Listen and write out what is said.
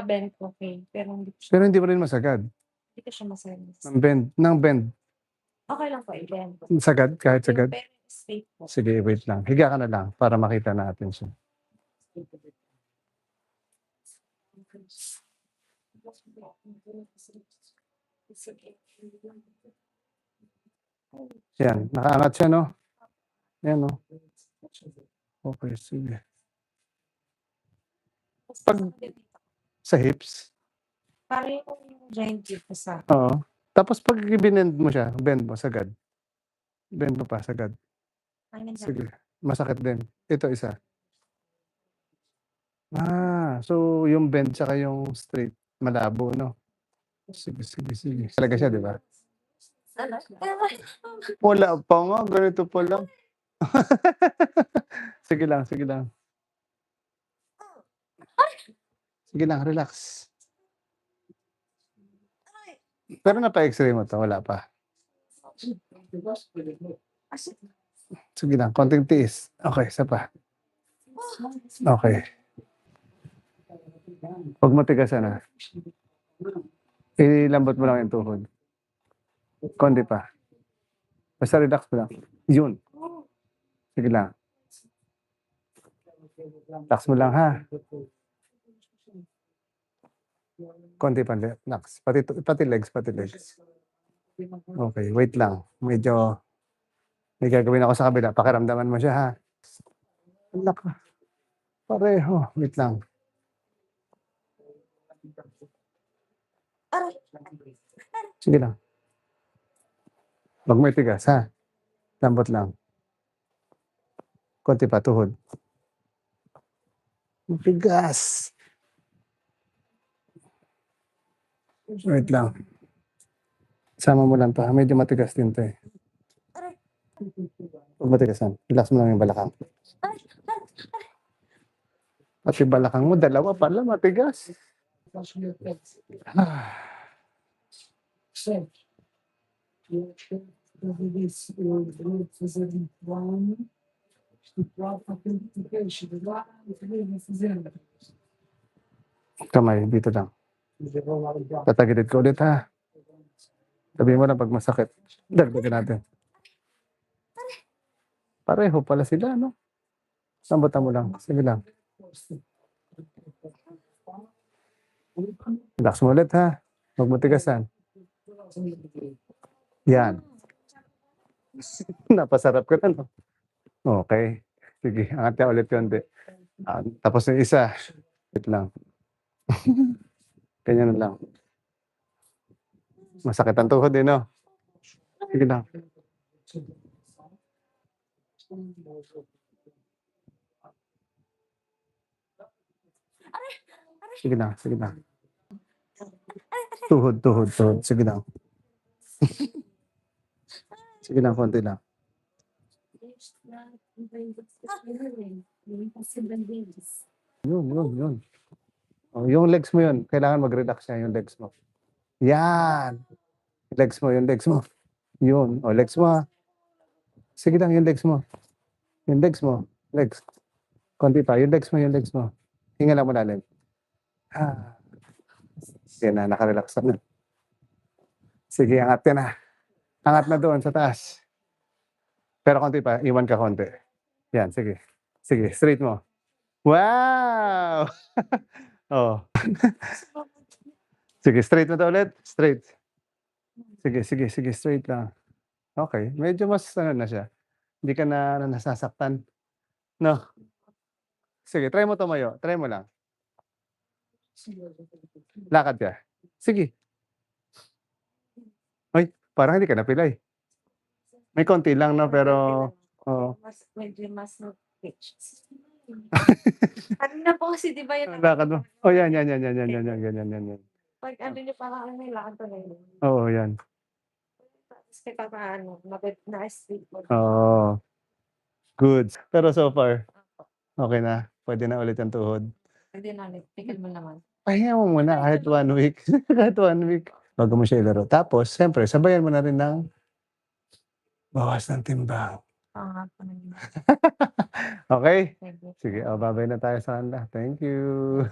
bend, okey, pero hindi ko siya Pero hindi mo rin masagad? hindi ko siya maselos. Ng bend? Okey lang po i-bend. Sagad, kahit Yung sagad? pero straight po. Sige, wait lang. Higa ka na lang para makita natin siya. Yan, nakaangat siya 'no? Yan 'no? Okey, sige. Pag sa hips? Para yung joint dito sa Oo. Tapos 'pag binend mo siya, bend mo sagad? Bend mo pa sagad? Sige, masakit din. Ito isa. So yung bend tsaka yung straight malabo 'no? Sige, sige, sige. Talaga siya 'di ba? Wala pa nga, ganito pa lang. Sige lang, sige lang. Sige lang, relax. Pero napa-X-ray mo 'to, wala pa? Sige lang, konting tiis. Okey, isa pa. Okey. Huwag mo tigasan, ilambot mo lang yung tuhod. Konti pa. Basta relax mo lang. Yun. Sige lang. Relax mo lang ha. Konti pa, relax. Pati legs. Okay, wait lang. Medyo may gagawin ako sa kabila. Pakiramdaman mo siya ha. Anak ka. Pareho. Wait lang. Sige lang. Huwag mo itigas ha. Lambot lang. Konti pa, tuhod. Matigas. Wait lang. Sama mo lang 'to, medyo matigas din 'to, eh. Huwag matigasan. Relax mo lang yung balakang. Pati balakang mo, dalawa pala matigas. Kamay, dito lang. Tatagilid ko ulit ha. Sabihin mo lang 'pag masakit. Dagdagan natin. Pareho pala sila 'no? Lambutan mo lang. Sige lang. Relax mo ulit ha. Huwag mo tigasan. Yan. Napasarap ka na 'no? Okey. Sige, angat ka ulit konti. Tapos yung isa. Wait lang. Ganyan na lang. Masakit ang tuhod, eh, 'no? Sige lang. Sige lang, sige lang. Tuhod. Sige lang. Sige lang, konti lang. Yun. Oh, yung legs mo yun, kailangan mag-relax siya yung legs mo. Yan. Yung legs mo. Yun. Oh, legs mo ha. Sige lang, yung legs mo. Legs. Konti pa. Yung legs mo. Hinga lang malalim. Yan na, naka-relax na. Sige, angat ka na. Angat na doon sa taas. Pero konti pa, iwan ka konti. Yan, sige. Sige, straight mo. Wow! Oh. Sige, straight mo 'to ulit. Straight. Sige, straight lang. Okay, medyo mas ano na siya, hindi ka na nasasaktan, 'no? Sige, try mo tumayo, try mo lang. Lakad ka. Sige. Ay, parang hindi ka napilay. May konti lang 'no, pero oo. Medyo mas na-twitch. Kanina po kasi 'di ba yun Lakad mo. Oh, yan, ganyan. 'pag ano niyo parang may lakad talaga. Oo, yan. Tapos kahit papaano na-straight po. Oo, good. Pero so far, okey na? Puwede na ulit ang tuhod? Puwede na ulit, tigil mo naman. Pahinga mo muna kahit 1 week, bago mo siya ilaro. Tapos siyempre sabayan mo na rin ng bawas ng timbang. Oo nga po naman. Okey? Sige. Sige, babay na tayo sa kanila. Thank you.